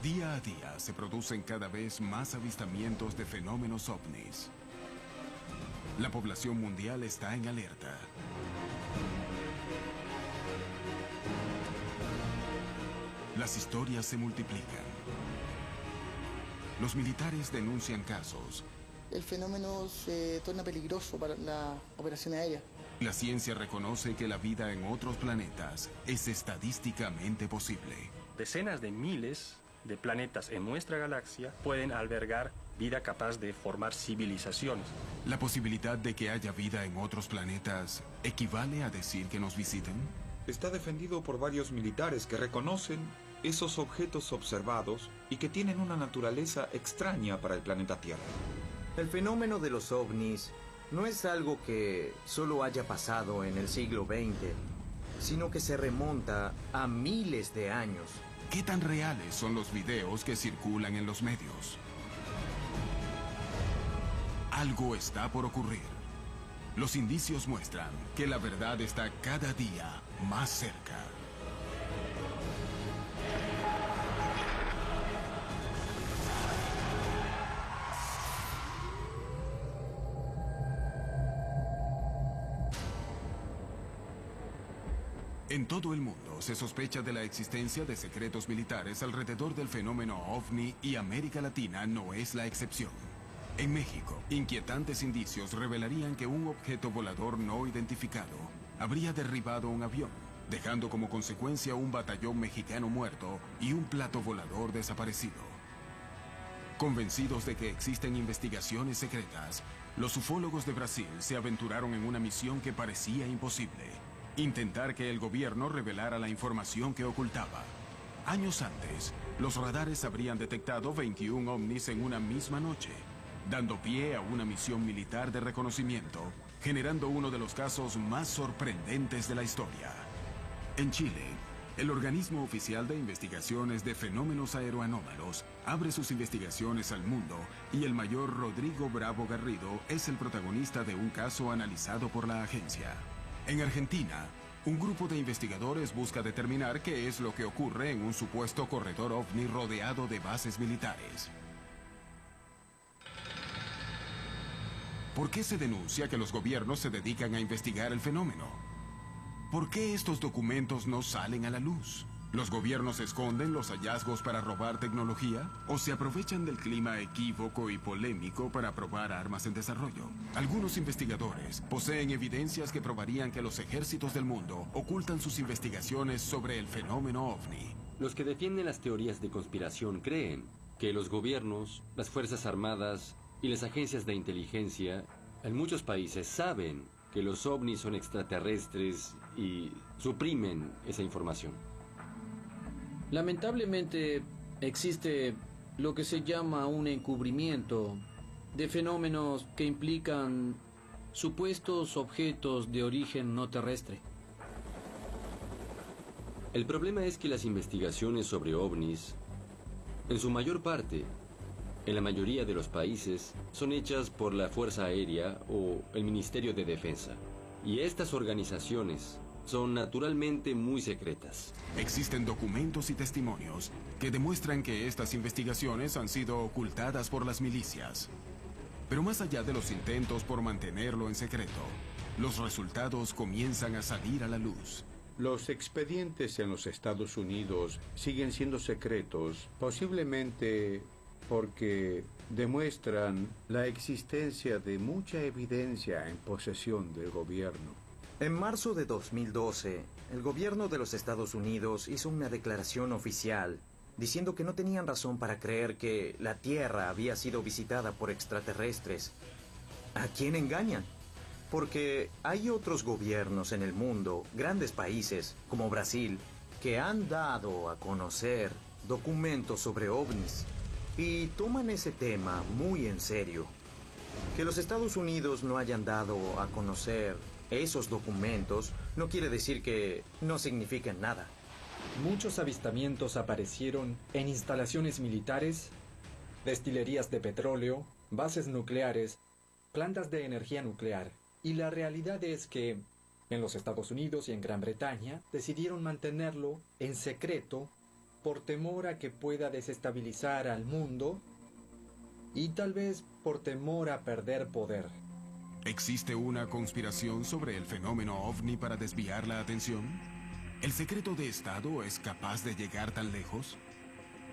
Día a día se producen cada vez más avistamientos de fenómenos ovnis. La población mundial está en alerta. Las historias se multiplican. Los militares denuncian casos. El fenómeno se torna peligroso para la operación aérea. La ciencia reconoce que la vida en otros planetas es estadísticamente posible. Decenas de miles de planetas en nuestra galaxia pueden albergar vida capaz de formar civilizaciones. ¿La posibilidad de que haya vida en otros planetas equivale a decir que nos visiten? Está defendido por varios militares que reconocen esos objetos observados y que tienen una naturaleza extraña para el planeta Tierra. El fenómeno de los ovnis no es algo que solo haya pasado en el siglo XX, sino que se remonta a miles de años. ¿Qué tan reales son los videos que circulan en los medios? Algo está por ocurrir. Los indicios muestran que la verdad está cada día más cerca. En todo el mundo se sospecha de la existencia de secretos militares alrededor del fenómeno OVNI y América Latina no es la excepción. En México, inquietantes indicios revelarían que un objeto volador no identificado habría derribado un avión, dejando como consecuencia un batallón mexicano muerto y un plato volador desaparecido. Convencidos de que existen investigaciones secretas, los ufólogos de Brasil se aventuraron en una misión que parecía imposible: intentar que el gobierno revelara la información que ocultaba. Años antes, los radares habrían detectado 21 ovnis en una misma noche, dando pie a una misión militar de reconocimiento, generando uno de los casos más sorprendentes de la historia. En Chile, el organismo oficial de investigaciones de fenómenos aeroanómalos abre sus investigaciones al mundo y el mayor Rodrigo Bravo Garrido es el protagonista de un caso analizado por la agencia. En Argentina, un grupo de investigadores busca determinar qué es lo que ocurre en un supuesto corredor ovni rodeado de bases militares. ¿Por qué se denuncia que los gobiernos se dedican a investigar el fenómeno? ¿Por qué estos documentos no salen a la luz? ¿Los gobiernos esconden los hallazgos para robar tecnología? ¿O se aprovechan del clima equívoco y polémico para probar armas en desarrollo? Algunos investigadores poseen evidencias que probarían que los ejércitos del mundo ocultan sus investigaciones sobre el fenómeno OVNI. Los que defienden las teorías de conspiración creen que los gobiernos, las fuerzas armadas y las agencias de inteligencia en muchos países saben que los ovnis son extraterrestres y suprimen esa información. Lamentablemente existe lo que se llama un encubrimiento de fenómenos que implican supuestos objetos de origen no terrestre. El problema es que las investigaciones sobre ovnis, en su mayor parte, en la mayoría de los países, son hechas por la Fuerza Aérea o el Ministerio de Defensa. Y estas organizaciones son naturalmente muy secretas. Existen documentos y testimonios que demuestran que estas investigaciones han sido ocultadas por las milicias. Pero más allá de los intentos por mantenerlo en secreto, los resultados comienzan a salir a la luz. Los expedientes en los Estados Unidos siguen siendo secretos, posiblemente porque demuestran la existencia de mucha evidencia en posesión del gobierno. En marzo de 2012, el gobierno de los Estados Unidos hizo una declaración oficial diciendo que no tenían razón para creer que la Tierra había sido visitada por extraterrestres. ¿A quién engañan? Porque hay otros gobiernos en el mundo, grandes países como Brasil, que han dado a conocer documentos sobre ovnis y toman ese tema muy en serio. Que los Estados Unidos no hayan dado a conocer esos documentos no quiere decir que no signifiquen nada. Muchos avistamientos aparecieron en instalaciones militares, destilerías de petróleo, bases nucleares, plantas de energía nuclear. Y la realidad es que en los Estados Unidos y en Gran Bretaña decidieron mantenerlo en secreto por temor a que pueda desestabilizar al mundo y tal vez por temor a perder poder. ¿Existe una conspiración sobre el fenómeno ovni para desviar la atención? ¿El secreto de Estado es capaz de llegar tan lejos?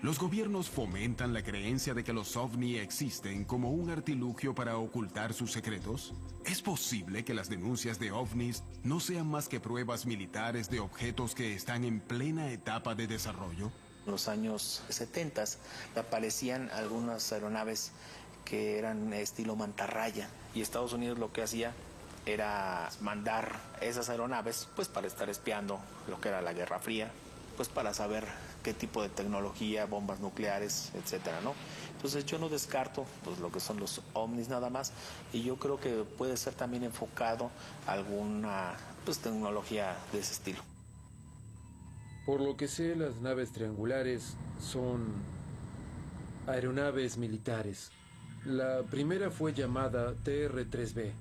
¿Los gobiernos fomentan la creencia de que los ovni existen como un artilugio para ocultar sus secretos? ¿Es posible que las denuncias de ovnis no sean más que pruebas militares de objetos que están en plena etapa de desarrollo? En los años 70 aparecían algunas aeronaves que eran estilo mantarraya, y Estados Unidos lo que hacía era mandar esas aeronaves pues para estar espiando lo que era la Guerra Fría, pues para saber qué tipo de tecnología, bombas nucleares, etcétera, ¿no? Entonces yo no descarto pues lo que son los ovnis nada más, y yo creo que puede ser también enfocado a alguna pues tecnología de ese estilo. Por lo que sé, las naves triangulares son aeronaves militares. La primera fue llamada TR-3B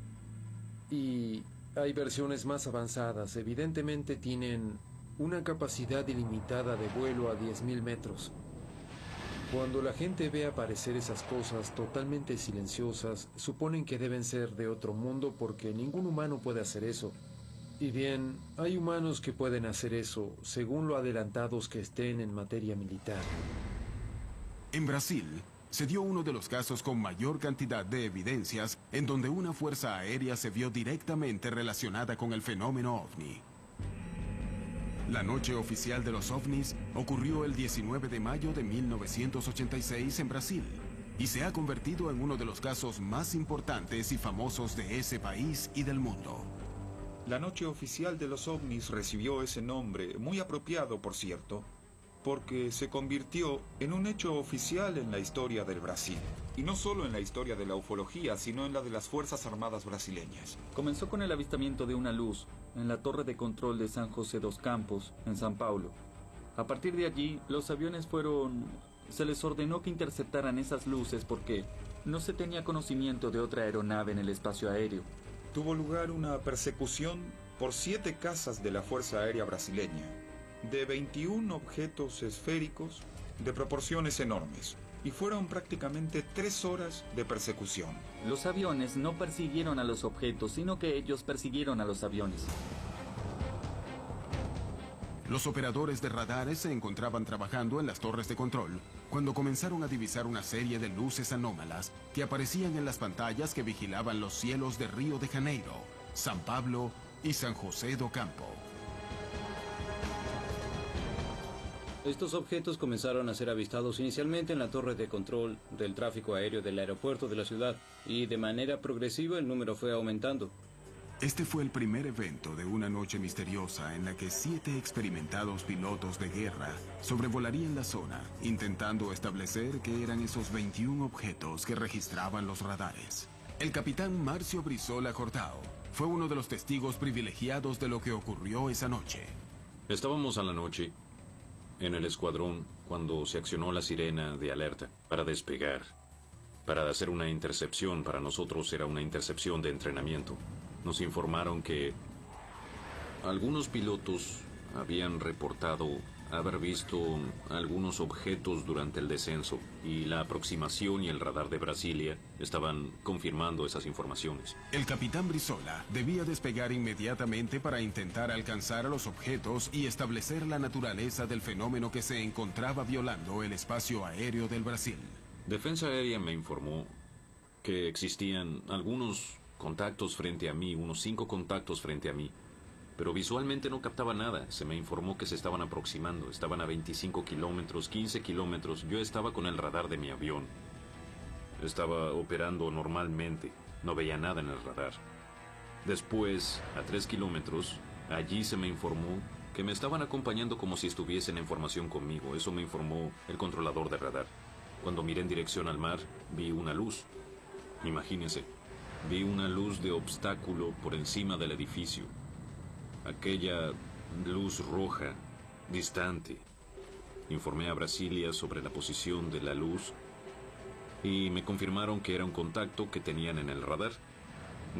y hay versiones más avanzadas. Evidentemente tienen una capacidad ilimitada de vuelo a 10.000 metros. Cuando la gente ve aparecer esas cosas totalmente silenciosas, suponen que deben ser de otro mundo porque ningún humano puede hacer eso. Y bien, hay humanos que pueden hacer eso, según lo adelantados que estén en materia militar. En Brasil, se dio uno de los casos con mayor cantidad de evidencias en donde una fuerza aérea se vio directamente relacionada con el fenómeno ovni. La noche oficial de los ovnis ocurrió el 19 de mayo de 1986 en Brasil y se ha convertido en uno de los casos más importantes y famosos de ese país y del mundo. La noche oficial de los ovnis recibió ese nombre, muy apropiado por cierto, porque se convirtió en un hecho oficial en la historia del Brasil. Y no solo en la historia de la ufología, sino en la de las Fuerzas Armadas brasileñas. Comenzó con el avistamiento de una luz en la torre de control de San José dos Campos, en São Paulo. A partir de allí, los aviones se les ordenó que interceptaran esas luces porque no se tenía conocimiento de otra aeronave en el espacio aéreo. Tuvo lugar una persecución por 7 cazas de la Fuerza Aérea Brasileña, de 21 objetos esféricos de proporciones enormes, y fueron prácticamente 3 horas de persecución. Los aviones no persiguieron a los objetos, sino que ellos persiguieron a los aviones. Los operadores de radares se encontraban trabajando en las torres de control cuando comenzaron a divisar una serie de luces anómalas que aparecían en las pantallas que vigilaban los cielos de Río de Janeiro, San Pablo y San José do Campo. Estos objetos comenzaron a ser avistados inicialmente en la torre de control del tráfico aéreo del aeropuerto de la ciudad y de manera progresiva el número fue aumentando. Este fue el primer evento de una noche misteriosa en la que 7 experimentados pilotos de guerra sobrevolarían la zona, intentando establecer qué eran esos 21 objetos que registraban los radares. El capitán Márcio Brizola Cortao fue uno de los testigos privilegiados de lo que ocurrió esa noche. Estábamos a la noche en el escuadrón cuando se accionó la sirena de alerta para despegar, para hacer una intercepción. Para nosotros era una intercepción de entrenamiento. Nos informaron que algunos pilotos habían reportado haber visto algunos objetos durante el descenso y la aproximación y el radar de Brasilia estaban confirmando esas informaciones. El capitán Brizola debía despegar inmediatamente para intentar alcanzar a los objetos y establecer la naturaleza del fenómeno que se encontraba violando el espacio aéreo del Brasil. Defensa Aérea me informó que existían algunos contactos frente a mí, unos 5 contactos frente a mí, pero visualmente no captaba nada. Se me informó que se estaban aproximando, estaban a 25 kilómetros, 15 kilómetros. Yo estaba con el radar de mi avión, estaba operando normalmente, no veía nada en el radar. Después, a 3 kilómetros, allí se me informó que me estaban acompañando como si estuviesen en formación conmigo. Eso me informó el controlador de radar. Cuando miré en dirección al mar, vi una luz. Imagínense. Vi una luz de obstáculo por encima del edificio. Aquella luz roja, distante. Informé a Brasilia sobre la posición de la luz y me confirmaron que era un contacto que tenían en el radar.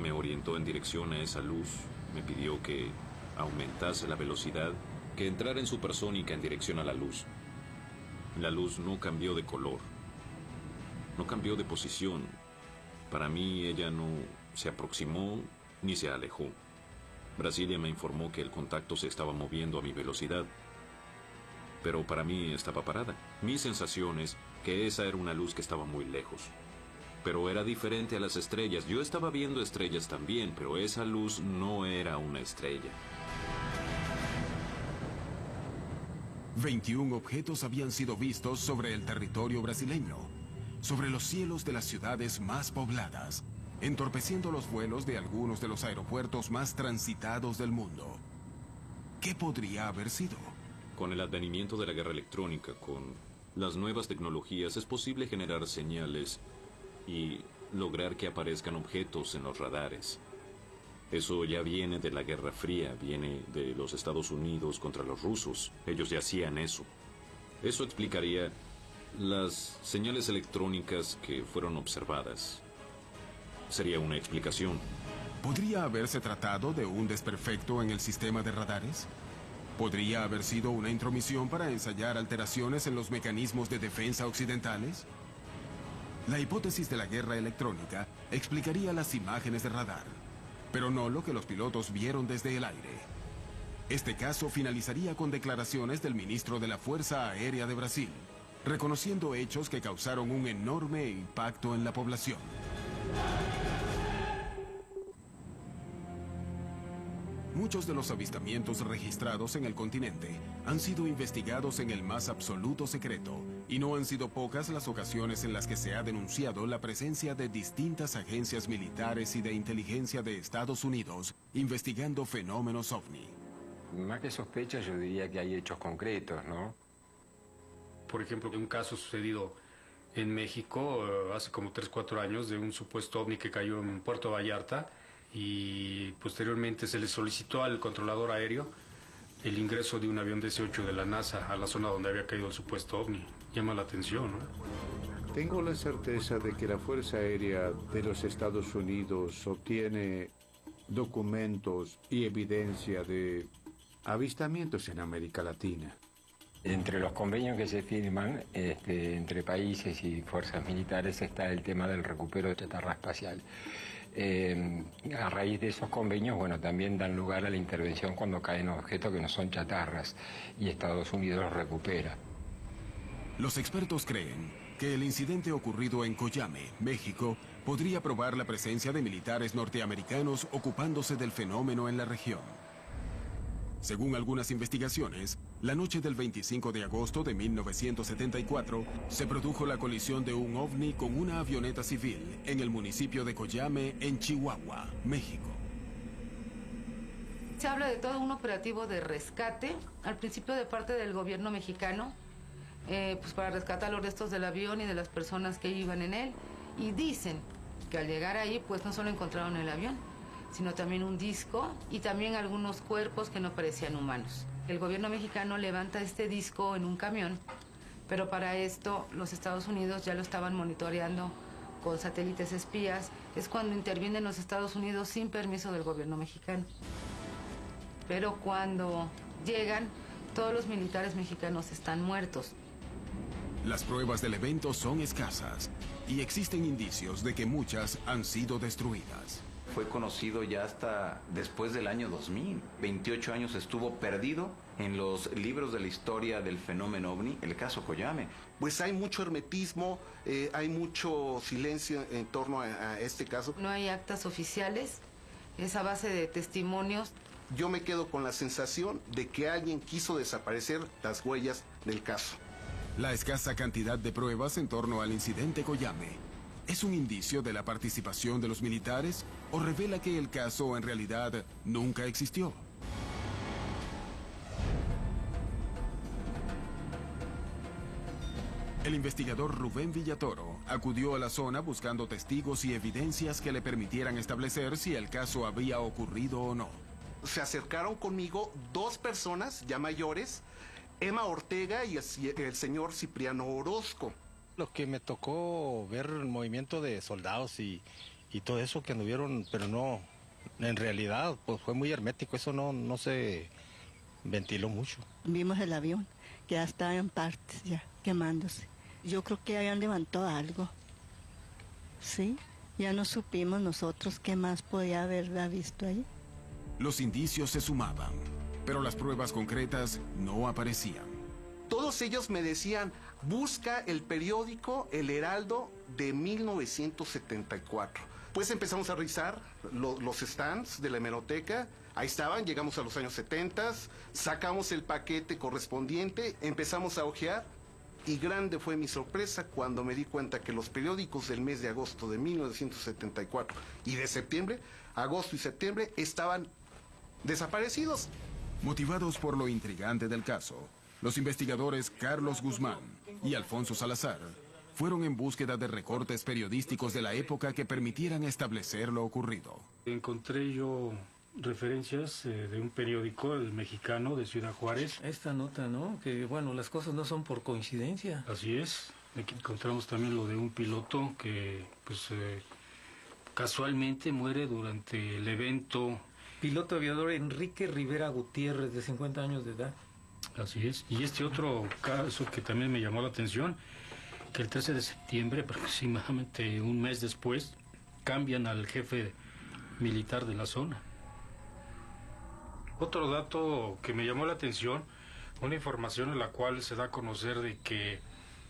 Me orientó en dirección a esa luz, me pidió que aumentase la velocidad, que entrara en supersónica en dirección a la luz. La luz no cambió de color, no cambió de posición. Para mí ella no se aproximó ni se alejó. Brasilia me informó que el contacto se estaba moviendo a mi velocidad, pero para mí estaba parada. Mi sensación es que esa era una luz que estaba muy lejos. Pero era diferente a las estrellas. Yo estaba viendo estrellas también, pero esa luz no era una estrella. 21 objetos habían sido vistos sobre el territorio brasileño, sobre los cielos de las ciudades más pobladas, entorpeciendo los vuelos de algunos de los aeropuertos más transitados del mundo. ¿Qué podría haber sido? Con el advenimiento de la guerra electrónica, con las nuevas tecnologías, es posible generar señales y lograr que aparezcan objetos en los radares. Eso ya viene de la Guerra Fría, viene de los Estados Unidos contra los rusos. Ellos ya hacían eso. Eso explicaría las señales electrónicas que fueron observadas. Sería una explicación. ¿Podría haberse tratado de un desperfecto en el sistema de radares? ¿Podría haber sido una intromisión para ensayar alteraciones en los mecanismos de defensa occidentales? La hipótesis de la guerra electrónica explicaría las imágenes de radar, pero no lo que los pilotos vieron desde el aire. Este caso finalizaría con declaraciones del ministro de la Fuerza Aérea de Brasil, reconociendo hechos que causaron un enorme impacto en la población. Muchos de los avistamientos registrados en el continente han sido investigados en el más absoluto secreto, y no han sido pocas las ocasiones en las que se ha denunciado la presencia de distintas agencias militares y de inteligencia de Estados Unidos investigando fenómenos OVNI. Más que sospechas, yo diría que hay hechos concretos, ¿no? Por ejemplo, un caso sucedido en México hace como 3-4 años de un supuesto OVNI que cayó en Puerto Vallarta, y posteriormente se le solicitó al controlador aéreo el ingreso de un avión DC-8 de la NASA a la zona donde había caído el supuesto OVNI. Llama la atención, ¿no? Tengo la certeza de que la Fuerza Aérea de los Estados Unidos obtiene documentos y evidencia de avistamientos en América Latina. Entre los convenios que se firman entre países y fuerzas militares está el tema del recupero de chatarra espacial. A raíz de esos convenios, bueno, también dan lugar a la intervención cuando caen objetos que no son chatarras, y Estados Unidos los recupera. Los expertos creen que el incidente ocurrido en Coyame, México, podría probar la presencia de militares norteamericanos ocupándose del fenómeno en la región. Según algunas investigaciones, la noche del 25 de agosto de 1974 se produjo la colisión de un OVNI con una avioneta civil en el municipio de Coyame, en Chihuahua, México. Se habla de todo un operativo de rescate, al principio de parte del gobierno mexicano, pues para rescatar los restos del avión y de las personas que iban en él. Y dicen que al llegar ahí, pues no solo encontraron el avión, sino también un disco y también algunos cuerpos que no parecían humanos. El gobierno mexicano levanta este disco en un camión, pero para esto los Estados Unidos ya lo estaban monitoreando con satélites espías. Es cuando intervienen los Estados Unidos sin permiso del gobierno mexicano. Pero cuando llegan, todos los militares mexicanos están muertos. Las pruebas del evento son escasas y existen indicios de que muchas han sido destruidas. Fue conocido ya hasta después del año 2000. 28 años estuvo perdido en los libros de la historia del fenómeno OVNI, el caso Coyame. Pues hay mucho hermetismo, hay mucho silencio en torno a este caso. No hay actas oficiales, es a base de testimonios. Yo me quedo con la sensación de que alguien quiso desaparecer las huellas del caso. La escasa cantidad de pruebas en torno al incidente Coyame ¿es un indicio de la participación de los militares o revela que el caso en realidad nunca existió? El investigador Rubén Villatoro acudió a la zona buscando testigos y evidencias que le permitieran establecer si el caso había ocurrido o no. Se acercaron conmigo dos personas ya mayores, Emma Ortega y el señor Cipriano Orozco. Lo que me tocó ver el movimiento de soldados y todo eso que anduvieron, pero no, en realidad pues fue muy hermético, eso no se ventiló mucho. Vimos el avión porque ya estaba en partes, ya quemándose. Yo creo que habían levantado algo. Sí, ya no supimos nosotros qué más podía haber visto ahí. Los indicios se sumaban, pero las pruebas concretas no aparecían. Todos ellos me decían, busca el periódico El Heraldo de 1974. Pues empezamos a revisar los stands de la hemeroteca. Ahí estaban, llegamos a los años 70, sacamos el paquete correspondiente, empezamos a hojear y grande fue mi sorpresa cuando me di cuenta que los periódicos del mes de agosto de 1974 y de septiembre, agosto y septiembre, estaban desaparecidos. Motivados por lo intrigante del caso, los investigadores Carlos Guzmán y Alfonso Salazar fueron en búsqueda de recortes periodísticos de la época que permitieran establecer lo ocurrido. Encontré yo referencias de un periódico, El Mexicano, de Ciudad Juárez. Esta nota, ¿no? Que, bueno, las cosas no son por coincidencia. Así es. Aquí encontramos también lo de un piloto que, pues, casualmente muere durante el evento. Piloto aviador Enrique Rivera Gutiérrez, de 50 años de edad. Así es. Y este otro caso que también me llamó la atención, que el 13 de septiembre, aproximadamente un mes después, cambian al jefe militar de la zona. Otro dato que me llamó la atención, una información en la cual se da a conocer de que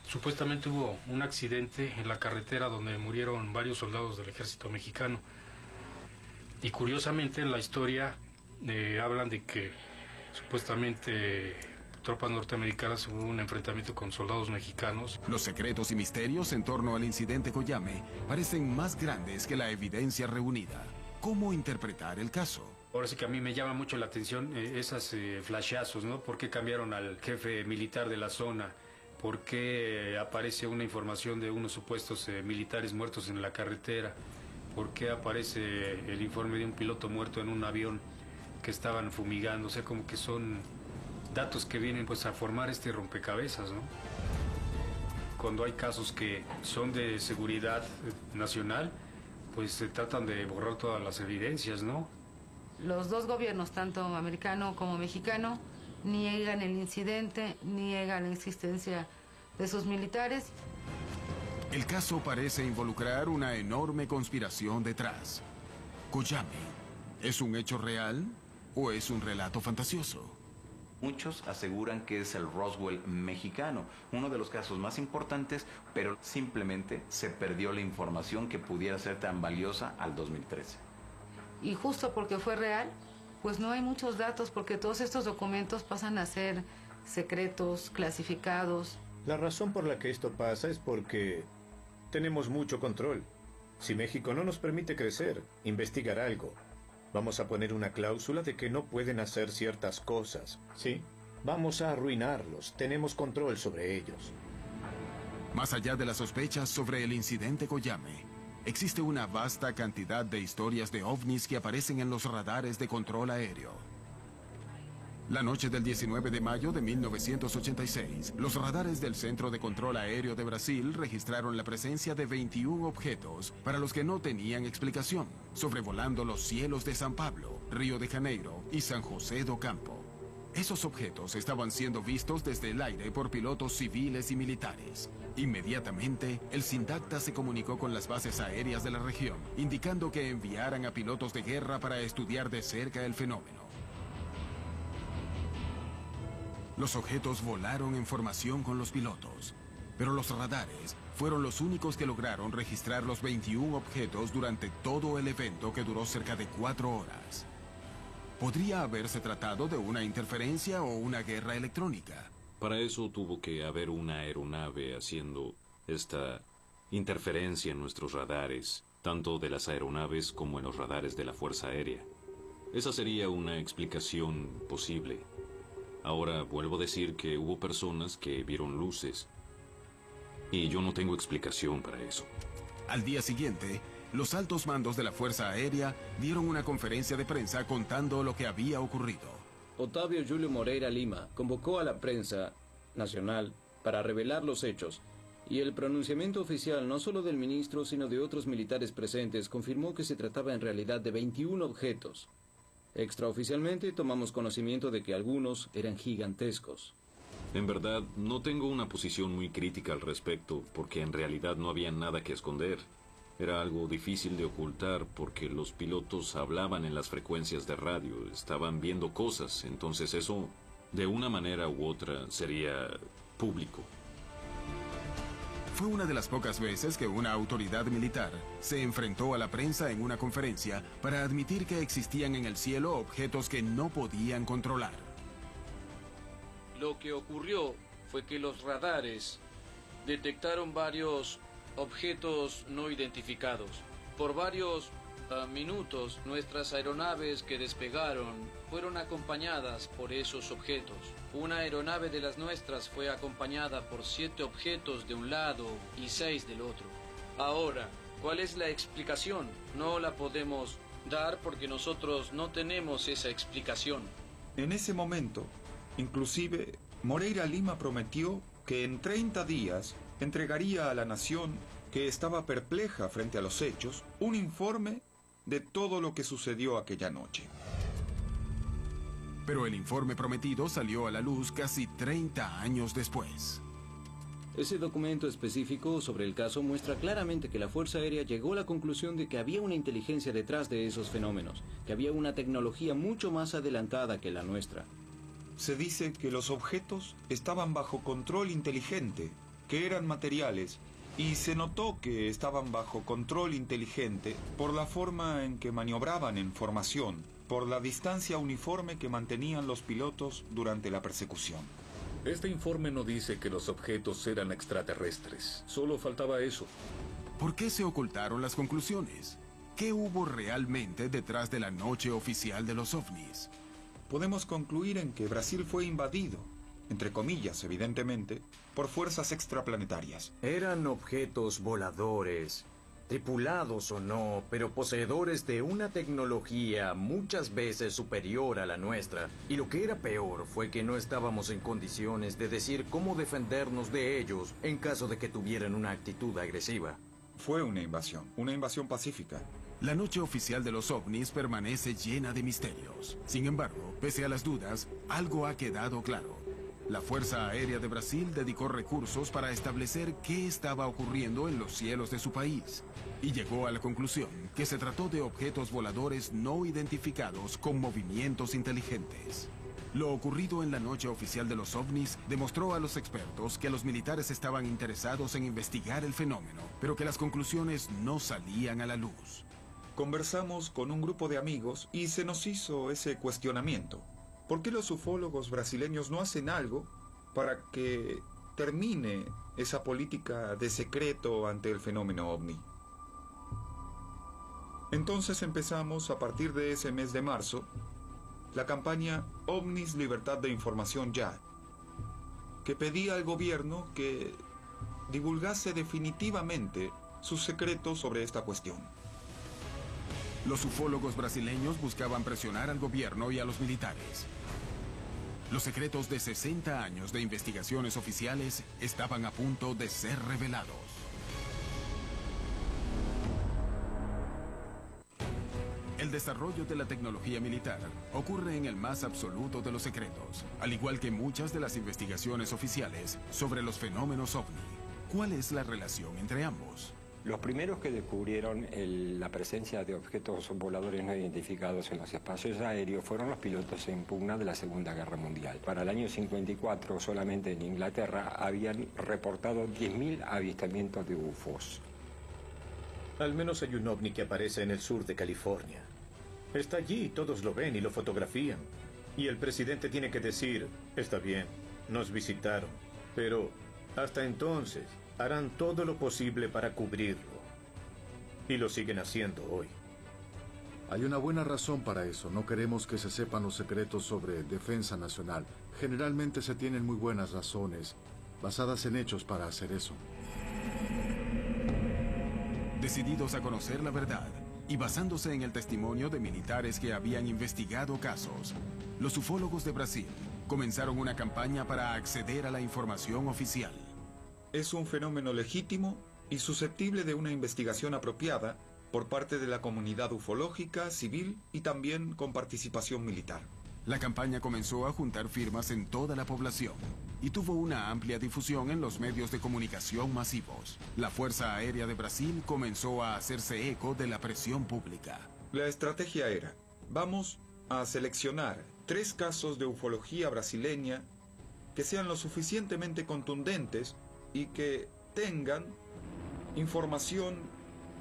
supuestamente hubo un accidente en la carretera donde murieron varios soldados del ejército mexicano. Y curiosamente en la historia hablan de que supuestamente tropas norteamericanas hubo un enfrentamiento con soldados mexicanos. Los secretos y misterios en torno al incidente Coyame parecen más grandes que la evidencia reunida. ¿Cómo interpretar el caso? Ahora sí que a mí me llama mucho la atención esas flashazos, ¿no? ¿Por qué cambiaron al jefe militar de la zona? ¿Por qué aparece una información de unos supuestos militares muertos en la carretera? ¿Por qué aparece el informe de un piloto muerto en un avión que estaban fumigando? O sea, como que son datos que vienen pues a formar este rompecabezas, ¿no? Cuando hay casos que son de seguridad nacional, pues se tratan de borrar todas las evidencias, ¿no? Los dos gobiernos, tanto americano como mexicano, niegan el incidente, niegan la existencia de sus militares. El caso parece involucrar una enorme conspiración detrás. Coyame, ¿es un hecho real o es un relato fantasioso? Muchos aseguran que es el Roswell mexicano, uno de los casos más importantes, pero simplemente se perdió la información que pudiera ser tan valiosa al 2013. Y justo porque fue real, pues no hay muchos datos porque todos estos documentos pasan a ser secretos, clasificados. La razón por la que esto pasa es porque tenemos mucho control. Si México no nos permite crecer, investigar algo, vamos a poner una cláusula de que no pueden hacer ciertas cosas, ¿sí? Vamos a arruinarlos, tenemos control sobre ellos. Más allá de las sospechas sobre el incidente Coyame, existe una vasta cantidad de historias de ovnis que aparecen en los radares de control aéreo. La noche del 19 de mayo de 1986, los radares del Centro de Control Aéreo de Brasil registraron la presencia de 21 objetos para los que no tenían explicación, sobrevolando los cielos de San Pablo, Río de Janeiro y San José do Campo. Esos objetos estaban siendo vistos desde el aire por pilotos civiles y militares. Inmediatamente, el SINDACTA se comunicó con las bases aéreas de la región, indicando que enviaran a pilotos de guerra para estudiar de cerca el fenómeno. Los objetos volaron en formación con los pilotos, pero los radares fueron los únicos que lograron registrar los 21 objetos durante todo el evento que duró cerca de 4 horas. ¿Podría haberse tratado de una interferencia o una guerra electrónica? Para eso tuvo que haber una aeronave haciendo esta interferencia en nuestros radares, tanto de las aeronaves como en los radares de la Fuerza Aérea. Esa sería una explicación posible. Ahora vuelvo a decir que hubo personas que vieron luces, y yo no tengo explicación para eso. Al día siguiente, los altos mandos de la Fuerza Aérea dieron una conferencia de prensa contando lo que había ocurrido. Otávio Júlio Moreira Lima convocó a la prensa nacional para revelar los hechos, y el pronunciamiento oficial no solo del ministro sino de otros militares presentes confirmó que se trataba en realidad de 21 objetos. Extraoficialmente tomamos conocimiento de que algunos eran gigantescos. En verdad, no tengo una posición muy crítica al respecto, porque en realidad no había nada que esconder. Era algo difícil de ocultar porque los pilotos hablaban en las frecuencias de radio, estaban viendo cosas, entonces eso, de una manera u otra, sería público. Fue una de las pocas veces que una autoridad militar se enfrentó a la prensa en una conferencia para admitir que existían en el cielo objetos que no podían controlar. Lo que ocurrió fue que los radares detectaron varios objetos no identificados. Por varios minutos, nuestras aeronaves que despegaron fueron acompañadas por esos objetos. Una aeronave de las nuestras fue acompañada por 7 objetos de un lado y 6 del otro. Ahora, ¿cuál es la explicación? No la podemos dar porque nosotros no tenemos esa explicación. En ese momento, inclusive, Moreira Lima prometió que en 30 días entregaría a la nación, que estaba perpleja frente a los hechos, un informe de todo lo que sucedió aquella noche. Pero el informe prometido salió a la luz casi 30 años después. Ese documento específico sobre el caso muestra claramente que la Fuerza Aérea llegó a la conclusión de que había una inteligencia detrás de esos fenómenos, que había una tecnología mucho más adelantada que la nuestra. Se dice que los objetos estaban bajo control inteligente, que eran materiales, y se notó que estaban bajo control inteligente por la forma en que maniobraban en formación, por la distancia uniforme que mantenían los pilotos durante la persecución. Este informe no dice que los objetos eran extraterrestres. Solo faltaba eso. ¿Por qué se ocultaron las conclusiones? ¿Qué hubo realmente detrás de la noche oficial de los ovnis? Podemos concluir en que Brasil fue invadido, entre comillas, evidentemente, por fuerzas extraplanetarias. Eran objetos voladores, tripulados o no, pero poseedores de una tecnología muchas veces superior a la nuestra. Y lo que era peor fue que no estábamos en condiciones de decir cómo defendernos de ellos en caso de que tuvieran una actitud agresiva. Fue una invasión pacífica. La noche oficial de los ovnis permanece llena de misterios. Sin embargo, pese a las dudas, algo ha quedado claro. La Fuerza Aérea de Brasil dedicó recursos para establecer qué estaba ocurriendo en los cielos de su país y llegó a la conclusión que se trató de objetos voladores no identificados con movimientos inteligentes. Lo ocurrido en la noche oficial de los ovnis demostró a los expertos que los militares estaban interesados en investigar el fenómeno, pero que las conclusiones no salían a la luz. Conversamos con un grupo de amigos y se nos hizo ese cuestionamiento. ¿Por qué los ufólogos brasileños no hacen algo para que termine esa política de secreto ante el fenómeno ovni? Entonces empezamos, a partir de ese mes de marzo, la campaña OVNIS Libertad de Información Ya, que pedía al gobierno que divulgase definitivamente sus secretos sobre esta cuestión. Los ufólogos brasileños buscaban presionar al gobierno y a los militares. Los secretos de 60 años de investigaciones oficiales estaban a punto de ser revelados. El desarrollo de la tecnología militar ocurre en el más absoluto de los secretos, al igual que muchas de las investigaciones oficiales sobre los fenómenos ovni. ¿Cuál es la relación entre ambos? Los primeros que descubrieron la presencia de objetos voladores no identificados en los espacios aéreos fueron los pilotos en pugna de la Segunda Guerra Mundial. Para el año 54, solamente en Inglaterra, habían reportado 10.000 avistamientos de UFOs. Al menos hay un ovni que aparece en el sur de California. Está allí, todos lo ven y lo fotografían. Y el presidente tiene que decir, está bien, nos visitaron, pero hasta entonces harán todo lo posible para cubrirlo. Y lo siguen haciendo hoy. Hay una buena razón para eso. No queremos que se sepan los secretos sobre defensa nacional. Generalmente se tienen muy buenas razones, basadas en hechos para hacer eso. Decididos a conocer la verdad y basándose en el testimonio de militares que habían investigado casos, los ufólogos de Brasil comenzaron una campaña para acceder a la información oficial. Es un fenómeno legítimo y susceptible de una investigación apropiada por parte de la comunidad ufológica, civil y también con participación militar. La campaña comenzó a juntar firmas en toda la población y tuvo una amplia difusión en los medios de comunicación masivos. La Fuerza Aérea de Brasil comenzó a hacerse eco de la presión pública. La estrategia era: vamos a seleccionar 3 casos de ufología brasileña que sean lo suficientemente contundentes y que tengan información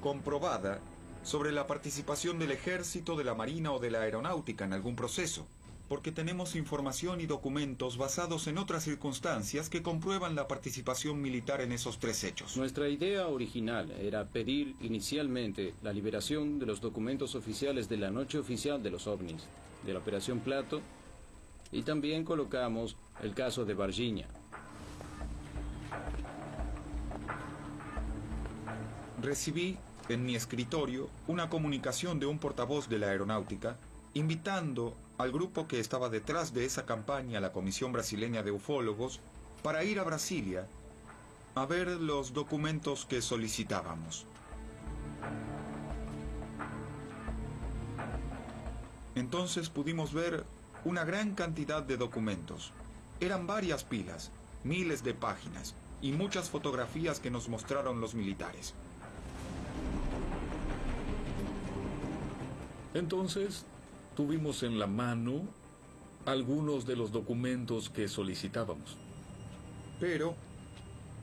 comprobada sobre la participación del ejército, de la marina o de la aeronáutica en algún proceso, porque tenemos información y documentos basados en otras circunstancias que comprueban la participación militar en esos 3 hechos. Nuestra idea original era pedir inicialmente la liberación de los documentos oficiales de la noche oficial de los ovnis, de la Operación Plato, y también colocamos el caso de Varginha. Recibí en mi escritorio una comunicación de un portavoz de la aeronáutica invitando al grupo que estaba detrás de esa campaña, la Comisión Brasileña de Ufólogos, para ir a Brasilia a ver los documentos que solicitábamos. Entonces pudimos ver una gran cantidad de documentos. Eran varias pilas, miles de páginas y muchas fotografías que nos mostraron los militares. Entonces, tuvimos en la mano algunos de los documentos que solicitábamos. Pero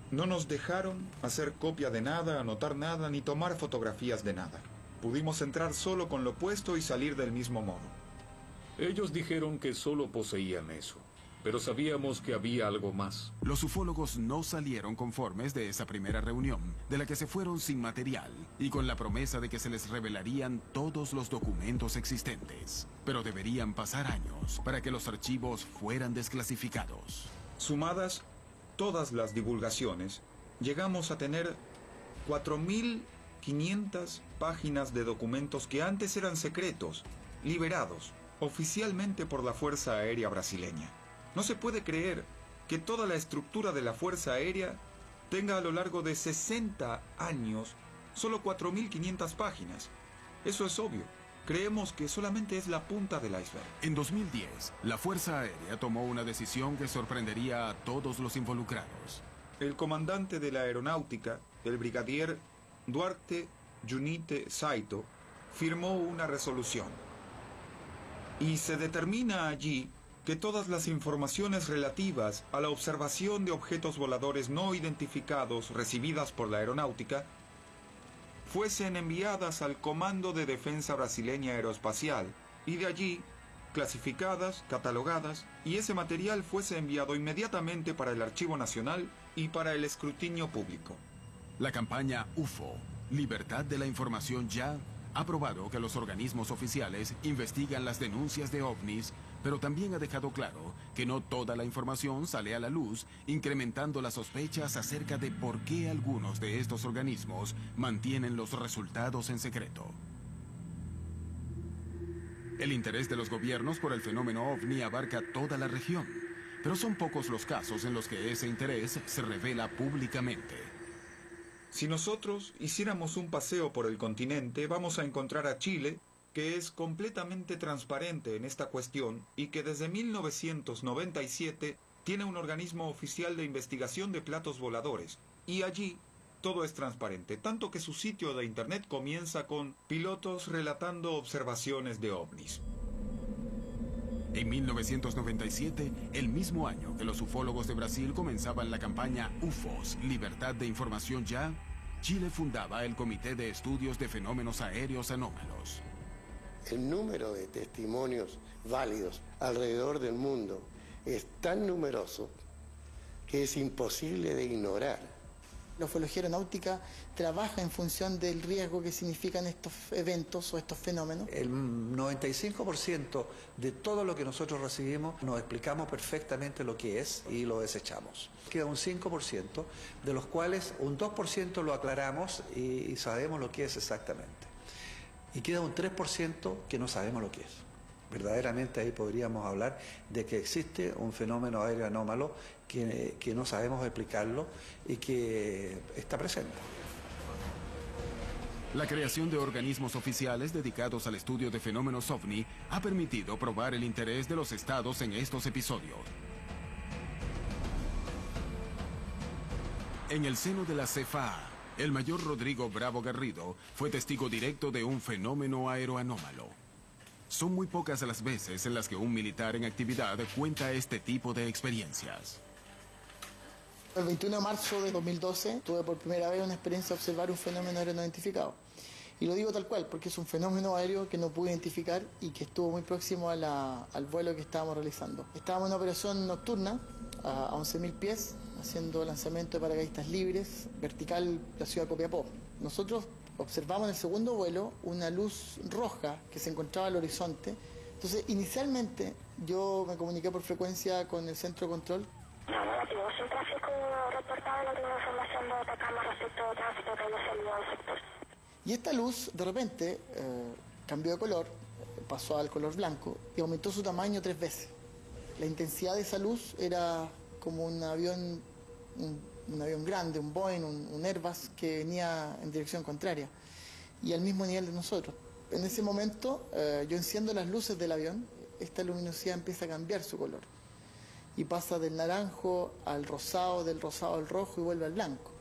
no nos dejaron hacer copia de nada, anotar nada, ni tomar fotografías de nada. Pudimos entrar solo con lo puesto y salir del mismo modo. Ellos dijeron que solo poseían eso, pero sabíamos que había algo más. Los ufólogos no salieron conformes de esa primera reunión, de la que se fueron sin material y con la promesa de que se les revelarían todos los documentos existentes. Pero deberían pasar años para que los archivos fueran desclasificados. Sumadas todas las divulgaciones, llegamos a tener 4.500 páginas de documentos que antes eran secretos, liberados oficialmente por la Fuerza Aérea Brasileña. No se puede creer que toda la estructura de la Fuerza Aérea tenga a lo largo de 60 años solo 4.500 páginas. Eso es obvio. Creemos que solamente es la punta del iceberg. En 2010, la Fuerza Aérea tomó una decisión que sorprendería a todos los involucrados. El comandante de la aeronáutica, el brigadier Duarte Junite Saito, firmó una resolución. Y se determina allí que todas las informaciones relativas a la observación de objetos voladores no identificados recibidas por la aeronáutica fuesen enviadas al Comando de Defensa Brasileña Aeroespacial y de allí clasificadas, catalogadas, y ese material fuese enviado inmediatamente para el Archivo Nacional y para el escrutinio público. La campaña UFO, Libertad de la Información Ya, ha probado que los organismos oficiales investigan las denuncias de ovnis, pero también ha dejado claro que no toda la información sale a la luz, incrementando las sospechas acerca de por qué algunos de estos organismos mantienen los resultados en secreto. El interés de los gobiernos por el fenómeno ovni abarca toda la región, pero son pocos los casos en los que ese interés se revela públicamente. Si nosotros hiciéramos un paseo por el continente, vamos a encontrar a Chile, que es completamente transparente en esta cuestión y que desde 1997 tiene un organismo oficial de investigación de platos voladores. Y allí todo es transparente, tanto que su sitio de internet comienza con pilotos relatando observaciones de ovnis. En 1997, el mismo año que los ufólogos de Brasil comenzaban la campaña UFOS, Libertad de Información Ya, Chile fundaba el Comité de Estudios de Fenómenos Aéreos Anómalos. El número de testimonios válidos alrededor del mundo es tan numeroso que es imposible de ignorar. La ufología aeronáutica trabaja en función del riesgo que significan estos eventos o estos fenómenos. El 95% de todo lo que nosotros recibimos nos explicamos perfectamente lo que es y lo desechamos. Queda un 5%, de los cuales un 2% lo aclaramos y sabemos lo que es exactamente. Y queda un 3% que no sabemos lo que es. Verdaderamente ahí podríamos hablar de que existe un fenómeno aéreo anómalo que no sabemos explicarlo y que está presente. La creación de organismos oficiales dedicados al estudio de fenómenos ovni ha permitido probar el interés de los estados en estos episodios. En el seno de la CFA, el mayor Rodrigo Bravo Garrido fue testigo directo de un fenómeno aeroanómalo. Son muy pocas las veces en las que un militar en actividad cuenta este tipo de experiencias. El 21 de marzo de 2012 tuve por primera vez una experiencia de observar un fenómeno aéreo no identificado. Y lo digo tal cual, porque es un fenómeno aéreo que no pude identificar y que estuvo muy próximo al vuelo que estábamos realizando. Estábamos en una operación nocturna a 11.000 pies, haciendo lanzamiento de paracaidistas libres, vertical la ciudad de Copiapó. Nosotros observamos en el segundo vuelo una luz roja que se encontraba al horizonte. Entonces, inicialmente, yo me comuniqué por frecuencia con el centro de control. Negativo, sin tráfico reportado, no tengo información de Atacama respecto al tráfico que haya salido al sector. Y esta luz, de repente, cambió de color, pasó al color blanco y aumentó su tamaño 3 veces. La intensidad de esa luz era como un avión grande, un Boeing, un Airbus que venía en dirección contraria y al mismo nivel de nosotros. En ese momento, yo enciendo las luces del avión, esta luminosidad empieza a cambiar su color y pasa del naranjo al rosado, del rosado al rojo y vuelve al blanco.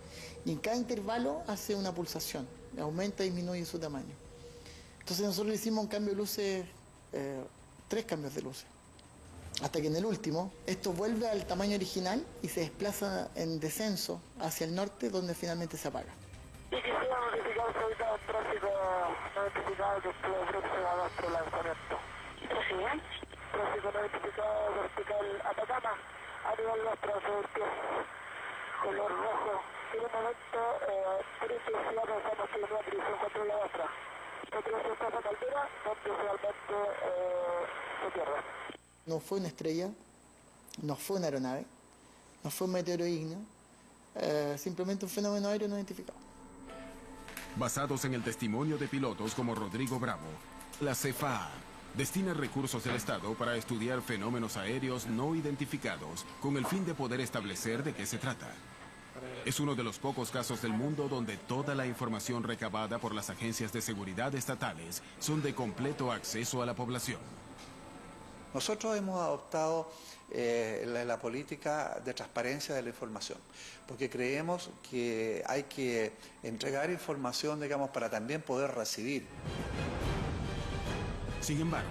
Y en cada intervalo hace una pulsación, aumenta y disminuye su tamaño. Entonces nosotros le hicimos un cambio de luces, 3 cambios de luces, hasta que en el último esto vuelve al tamaño original y se desplaza en descenso hacia el norte, donde finalmente se apaga. Y quisiera notificar ahorita el tráfico no identificado que estuvo próximo a nuestro lanzamiento. ¿Prosigan? Tráfico no identificado vertical Atacama, a nivel nuestro color rojo. En un momento, por intensidad pensamos que una dirección contra la otra. La dirección está a Caldera, donde realmente se pierde. No fue una estrella, no fue una aeronave, no fue un meteoro ígneo, simplemente un fenómeno aéreo no identificado. Basados en el testimonio de pilotos como Rodrigo Bravo, la CFA destina recursos del Estado para estudiar fenómenos aéreos no identificados con el fin de poder establecer de qué se trata. Es uno de los pocos casos del mundo donde toda la información recabada por las agencias de seguridad estatales son de completo acceso a la población. Nosotros hemos adoptado la política de transparencia de la información, porque creemos que hay que entregar información, digamos, para también poder recibir. Sin embargo,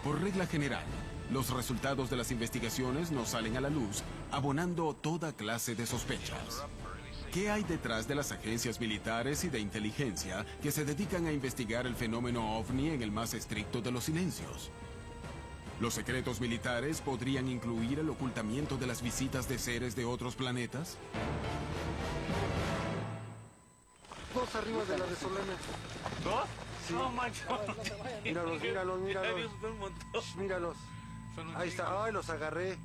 por regla general, los resultados de las investigaciones no salen a la luz, abonando toda clase de sospechas. ¿Qué hay detrás de las agencias militares y de inteligencia que se dedican a investigar el fenómeno ovni en el más estricto de los silencios? ¿Los secretos militares podrían incluir el ocultamiento de las visitas de seres de otros planetas? 2 arriba de la resolana. ¿2? Sí. No, macho. Míralos, míralos, míralos. Míralos. Ahí está. Ay, los agarré.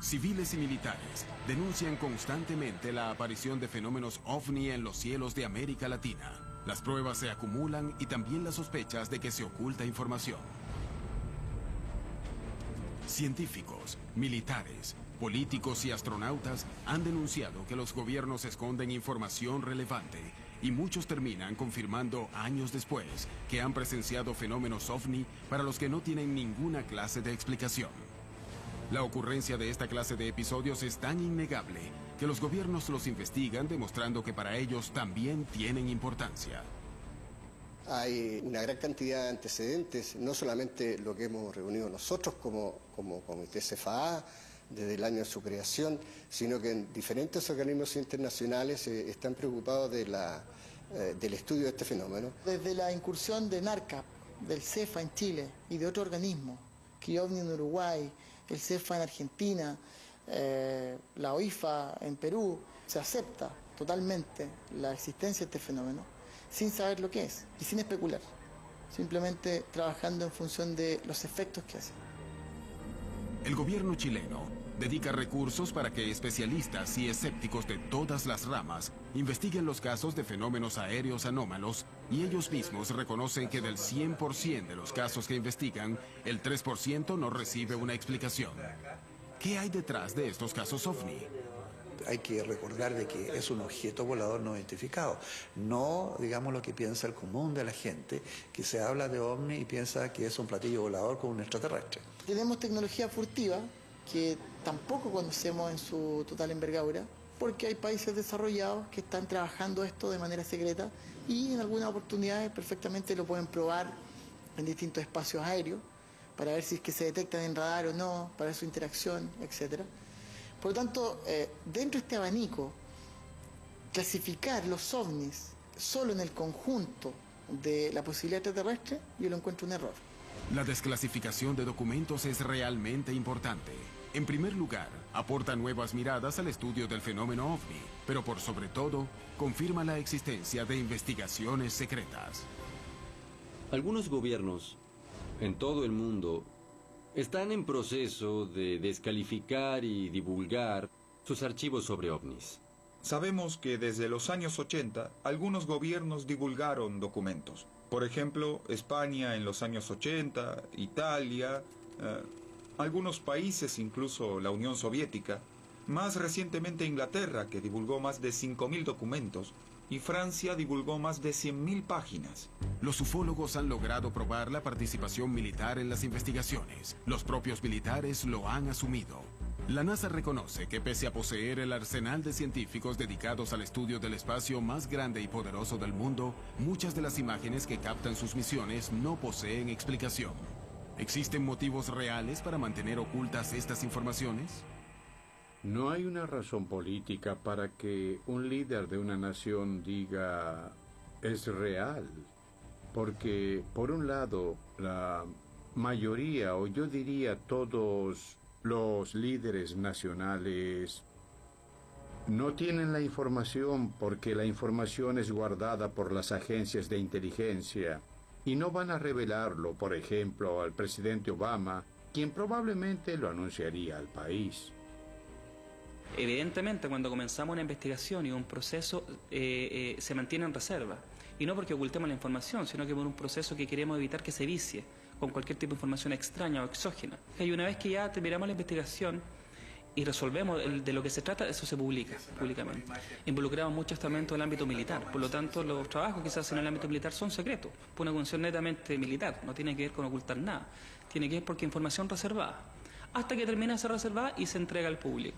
Civiles y militares denuncian constantemente la aparición de fenómenos ovni en los cielos de América Latina. Las pruebas se acumulan y también las sospechas de que se oculta información. Científicos, militares, políticos y astronautas han denunciado que los gobiernos esconden información relevante y muchos terminan confirmando años después que han presenciado fenómenos ovni para los que no tienen ninguna clase de explicación. La ocurrencia de esta clase de episodios es tan innegable que los gobiernos los investigan demostrando que para ellos también tienen importancia. Hay una gran cantidad de antecedentes, no solamente lo que hemos reunido nosotros como Comité CFA desde el año de su creación, sino que en diferentes organismos internacionales están preocupados del estudio de este fenómeno. Desde la incursión de NARCAP, del CEFA en Chile y de otro organismo, CRIOVNI en Uruguay, el CEFA en Argentina, la OIFA en Perú, se acepta totalmente la existencia de este fenómeno sin saber lo que es y sin especular, simplemente trabajando en función de los efectos que hace. El gobierno chileno dedica recursos para que especialistas y escépticos de todas las ramas investiguen los casos de fenómenos aéreos anómalos y ellos mismos reconocen que del 100% de los casos que investigan, el 3% no recibe una explicación. ¿Qué hay detrás de estos casos ovni? hay que recordar de que es un objeto volador no identificado, no digamos lo que piensa el común de la gente, que se habla de ovni y piensa que es un platillo volador con un extraterrestre. Tenemos tecnología furtiva que tampoco conocemos en su total envergadura, porque hay países desarrollados que están trabajando esto de manera secreta y en algunas oportunidades perfectamente lo pueden probar en distintos espacios aéreos para ver si es que se detectan en radar o no, para ver su interacción, etc. Por lo tanto, dentro de este abanico, clasificar los ovnis solo en el conjunto de la posibilidad extraterrestre, yo lo encuentro un error. La desclasificación de documentos es realmente importante. En primer lugar, aporta nuevas miradas al estudio del fenómeno ovni, pero por sobre todo, confirma la existencia de investigaciones secretas. Algunos gobiernos en todo el mundo están en proceso de descalificar y divulgar sus archivos sobre ovnis. Sabemos que desde los años 80 algunos gobiernos divulgaron documentos. Por ejemplo, España en los años 80, Italia, algunos países, incluso la Unión Soviética, más recientemente Inglaterra, que divulgó más de 5.000 documentos, y Francia divulgó más de 100.000 páginas. Los ufólogos han logrado probar la participación militar en las investigaciones. Los propios militares lo han asumido. La NASA reconoce que pese a poseer el arsenal de científicos dedicados al estudio del espacio más grande y poderoso del mundo, muchas de las imágenes que captan sus misiones no poseen explicación. ¿Existen motivos reales para mantener ocultas estas informaciones? No hay una razón política para que un líder de una nación diga es real, porque por un lado la mayoría, o yo diría todos los líderes nacionales, no tienen la información porque la información es guardada por las agencias de inteligencia y no van a revelarlo, por ejemplo, al presidente Obama, quien probablemente lo anunciaría al país. Evidentemente, cuando comenzamos una investigación y un proceso, se mantiene en reserva. Y no porque ocultemos la información, sino que por un proceso que queremos evitar que se vicie con cualquier tipo de información extraña o exógena. Y una vez que ya terminamos la investigación y resolvemos de lo que se trata, eso se publica públicamente. Involucramos mucho estamento del ámbito militar, por lo tanto los trabajos que se hacen en el ámbito militar son secretos, por una función netamente militar, no tiene que ver con ocultar nada, tiene que ver porque información reservada, hasta que termina de ser reservada y se entrega al público.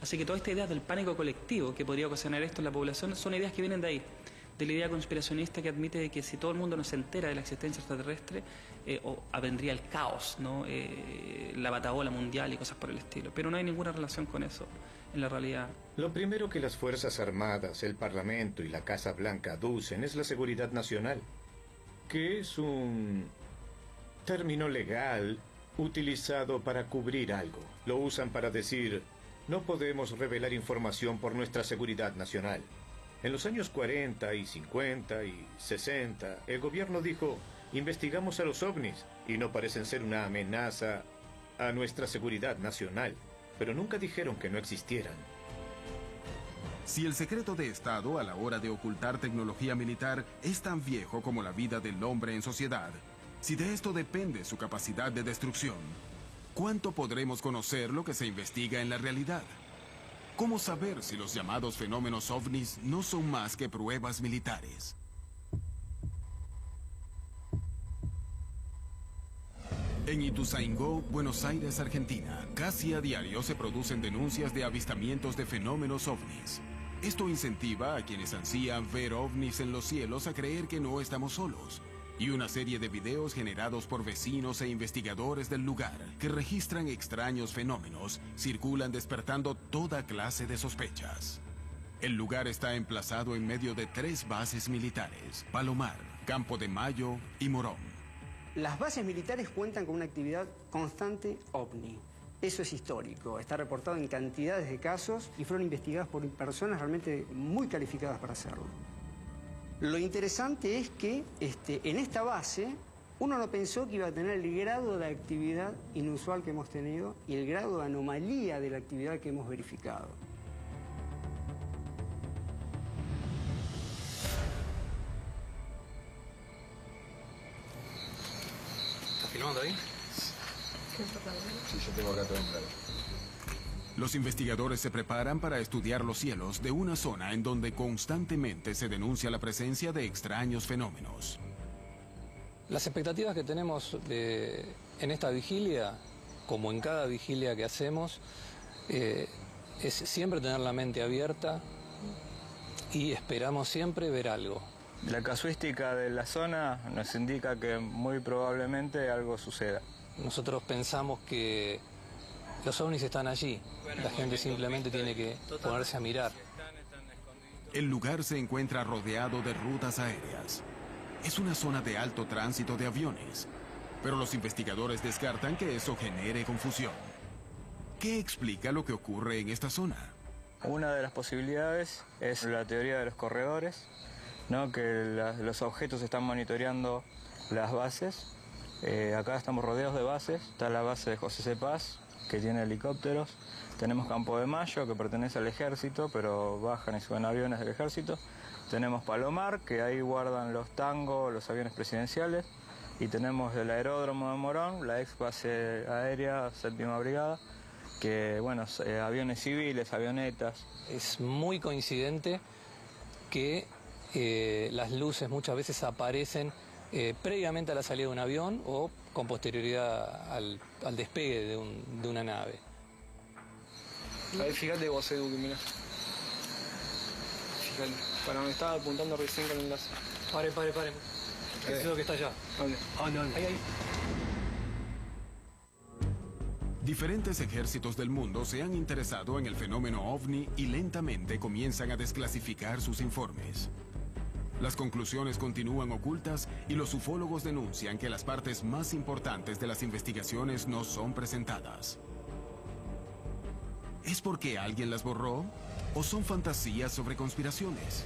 Así que todas estas ideas del pánico colectivo que podría ocasionar esto en la población son ideas que vienen de ahí, de la idea conspiracionista que admite que si todo el mundo no se entera de la existencia extraterrestre, vendría el caos, ¿no? La batahola mundial y cosas por el estilo. Pero no hay ninguna relación con eso en la realidad. Lo primero que las Fuerzas Armadas, el Parlamento y la Casa Blanca aducen es la seguridad nacional, que es un término legal utilizado para cubrir algo. Lo usan para decir, no podemos revelar información por nuestra seguridad nacional. En los años 40 y 50 y 60, el gobierno dijo, investigamos a los ovnis y no parecen ser una amenaza a nuestra seguridad nacional, pero nunca dijeron que no existieran. Si el secreto de Estado a la hora de ocultar tecnología militar es tan viejo como la vida del hombre en sociedad, si de esto depende su capacidad de destrucción, ¿cuánto podremos conocer lo que se investiga en la realidad? ¿Cómo saber si los llamados fenómenos ovnis no son más que pruebas militares? En Ituzaingó, Buenos Aires, Argentina, casi a diario se producen denuncias de avistamientos de fenómenos ovnis. Esto incentiva a quienes ansían ver ovnis en los cielos a creer que no estamos solos. Y una serie de videos generados por vecinos e investigadores del lugar que registran extraños fenómenos circulan despertando toda clase de sospechas. El lugar está emplazado en medio de 3 bases militares: Palomar, Campo de Mayo y Morón. Las bases militares cuentan con una actividad constante ovni. Eso es histórico, está reportado en cantidades de casos y fueron investigadas por personas realmente muy calificadas para hacerlo. Lo interesante es que en esta base uno no pensó que iba a tener el grado de actividad inusual que hemos tenido y el grado de anomalía de la actividad que hemos verificado. ¿Estás filmando ahí? Sí, yo tengo acá todo en claro. Los investigadores se preparan para estudiar los cielos de una zona en donde constantemente se denuncia la presencia de extraños fenómenos. Las expectativas que tenemos en esta vigilia, como en cada vigilia que hacemos, es siempre tener la mente abierta y esperamos siempre ver algo. La casuística de la zona nos indica que muy probablemente algo suceda. Nosotros pensamos que los ovnis están allí, la gente simplemente tiene que ponerse a mirar. El lugar se encuentra rodeado de rutas aéreas. Es una zona de alto tránsito de aviones, pero los investigadores descartan que eso genere confusión. ¿Qué explica lo que ocurre en esta zona? Una de las posibilidades es la teoría de los corredores, ¿no? Que los objetos están monitoreando las bases. Acá estamos rodeados de bases. Está la base de José C. Paz, que tiene helicópteros. Tenemos Campo de Mayo, que pertenece al ejército, pero bajan y suben aviones del ejército. Tenemos Palomar, que ahí guardan los Tango, los aviones presidenciales. Y tenemos el aeródromo de Morón, la ex base aérea, 7ª Brigada, que, bueno, aviones civiles, avionetas. Es muy coincidente que las luces muchas veces aparecen previamente a la salida de un avión o con posterioridad al despegue de una nave. Ahí fíjate vos, Edu, que mirá. Fíjate, para donde estaba apuntando recién con el láser. Pare. Es lo que está allá. ¿Dónde? Ahí. Diferentes ejércitos del mundo se han interesado en el fenómeno ovni y lentamente comienzan a desclasificar sus informes. Las conclusiones continúan ocultas y los ufólogos denuncian que las partes más importantes de las investigaciones no son presentadas. ¿Es porque alguien las borró? ¿O son fantasías sobre conspiraciones?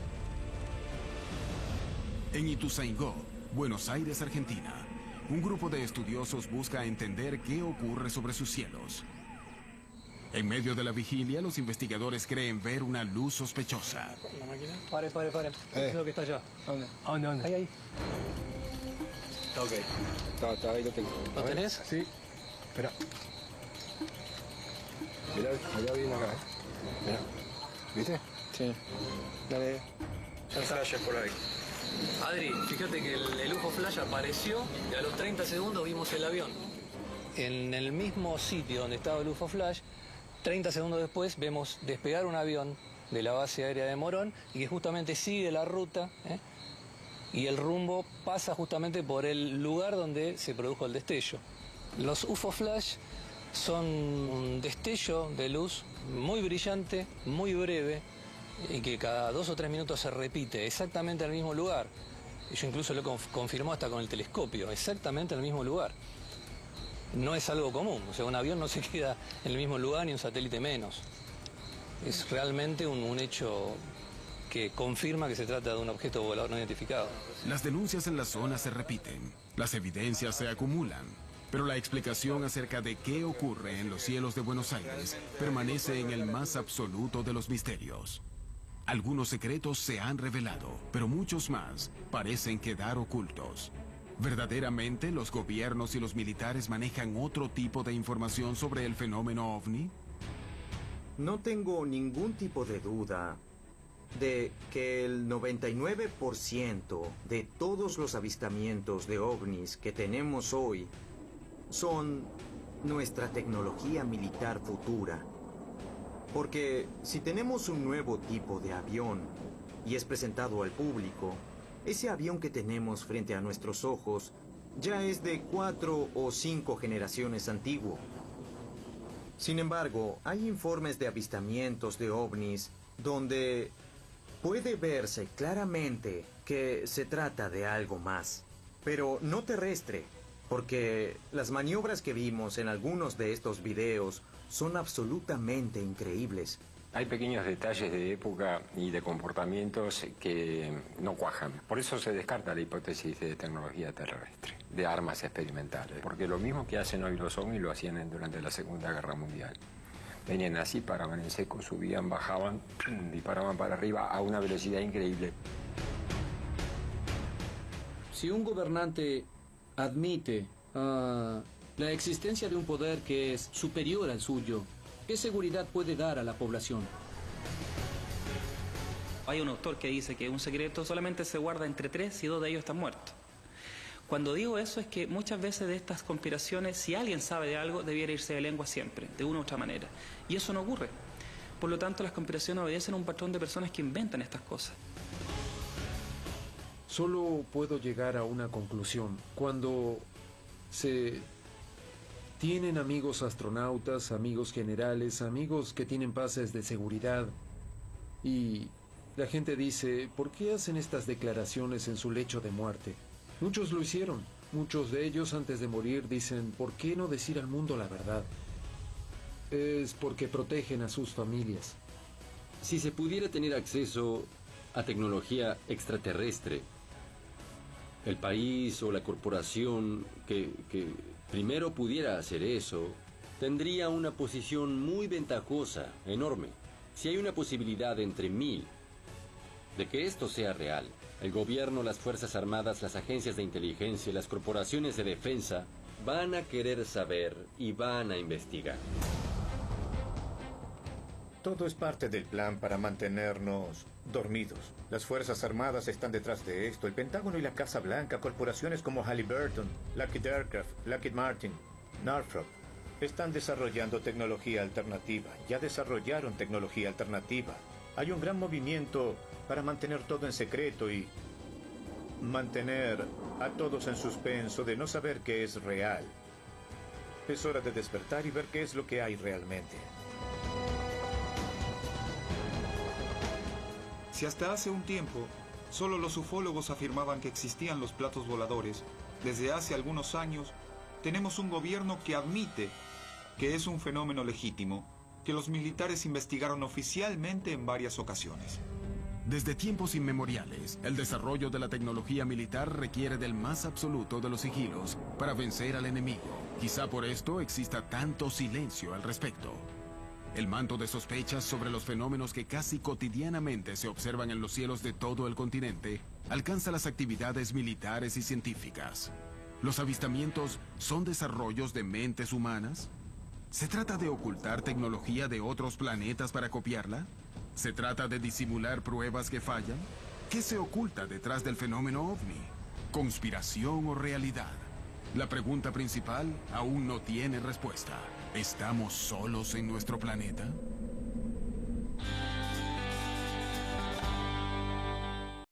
En Ituzaingó, Buenos Aires, Argentina, un grupo de estudiosos busca entender qué ocurre sobre sus cielos. En medio de la vigilia, los investigadores creen ver una luz sospechosa. ¿La máquina? Pare. Es lo que está allá. ¿Dónde? Ahí. Ok. Está, ahí lo tengo. ¿Lo tenés? Sí. Espera. Mirá, allá viene acá, Mirá. ¿Viste? Sí. Dale. El flash por ahí. Adri, fíjate que el UFO Flash apareció y a los 30 segundos vimos el avión. En el mismo sitio donde estaba el UFO Flash, 30 segundos después vemos despegar un avión de la base aérea de Morón y que justamente sigue la ruta y el rumbo pasa justamente por el lugar donde se produjo el destello. Los UFO Flash son un destello de luz muy brillante, muy breve y que cada 2 o 3 minutos se repite exactamente en el mismo lugar. Yo incluso lo confirmó hasta con el telescopio, exactamente en el mismo lugar. No es algo común, o sea, un avión no se queda en el mismo lugar ni un satélite menos. Es realmente un hecho que confirma que se trata de un objeto volador no identificado. Las denuncias en la zona se repiten, las evidencias se acumulan, pero la explicación acerca de qué ocurre en los cielos de Buenos Aires permanece en el más absoluto de los misterios. Algunos secretos se han revelado, pero muchos más parecen quedar ocultos. ¿Verdaderamente los gobiernos y los militares manejan otro tipo de información sobre el fenómeno ovni? No tengo ningún tipo de duda de que el 99% de todos los avistamientos de ovnis que tenemos hoy son nuestra tecnología militar futura. Porque si tenemos un nuevo tipo de avión y es presentado al público, ese avión que tenemos frente a nuestros ojos ya es de 4 o 5 generaciones antiguo. Sin embargo, hay informes de avistamientos de ovnis donde puede verse claramente que se trata de algo más, pero no terrestre, porque las maniobras que vimos en algunos de estos videos son absolutamente increíbles. Hay pequeños detalles de época y de comportamientos que no cuajan. Por eso se descarta la hipótesis de tecnología terrestre, de armas experimentales. Porque lo mismo que hacen hoy los ovnis lo hacían durante la Segunda Guerra Mundial. Venían así, paraban en seco, subían, bajaban, disparaban para arriba a una velocidad increíble. Si un gobernante admite la existencia de un poder que es superior al suyo, ¿Qué seguridad puede dar a la población? Hay un autor que dice que un secreto solamente se guarda entre 3 y 2 de ellos están muertos. Cuando digo eso es que muchas veces de estas conspiraciones, si alguien sabe de algo, debiera irse de lengua siempre, de una u otra manera. Y eso no ocurre. Por lo tanto, las conspiraciones obedecen a un patrón de personas que inventan estas cosas. Solo puedo llegar a una conclusión. Cuando se tienen amigos astronautas, amigos generales, amigos que tienen pases de seguridad, y la gente dice, ¿por qué hacen estas declaraciones en su lecho de muerte? Muchos lo hicieron. Muchos de ellos antes de morir dicen, ¿por qué no decir al mundo la verdad? Es porque protegen a sus familias. Si se pudiera tener acceso a tecnología extraterrestre, el país o la corporación que primero pudiera hacer eso, tendría una posición muy ventajosa, enorme. Si hay una posibilidad entre 1000 de que esto sea real, el gobierno, las Fuerzas Armadas, las agencias de inteligencia, las corporaciones de defensa van a querer saber y van a investigar. Todo es parte del plan para mantenernos dormidos. Las Fuerzas Armadas están detrás de esto. El Pentágono y la Casa Blanca, corporaciones como Halliburton, Lockheed Aircraft, Lockheed Martin, Northrop, están desarrollando tecnología alternativa. Ya desarrollaron tecnología alternativa. Hay un gran movimiento para mantener todo en secreto y mantener a todos en suspenso de no saber qué es real. Es hora de despertar y ver qué es lo que hay realmente. Si hasta hace un tiempo solo los ufólogos afirmaban que existían los platos voladores, desde hace algunos años tenemos un gobierno que admite que es un fenómeno legítimo, que los militares investigaron oficialmente en varias ocasiones. Desde tiempos inmemoriales, el desarrollo de la tecnología militar requiere del más absoluto de los sigilos para vencer al enemigo. Quizá por esto exista tanto silencio al respecto. El manto de sospechas sobre los fenómenos que casi cotidianamente se observan en los cielos de todo el continente alcanza las actividades militares y científicas. ¿Los avistamientos son desarrollos de mentes humanas? ¿Se trata de ocultar tecnología de otros planetas para copiarla? ¿Se trata de disimular pruebas que fallan? ¿Qué se oculta detrás del fenómeno ovni? ¿Conspiración o realidad? La pregunta principal aún no tiene respuesta. ¿Estamos solos en nuestro planeta?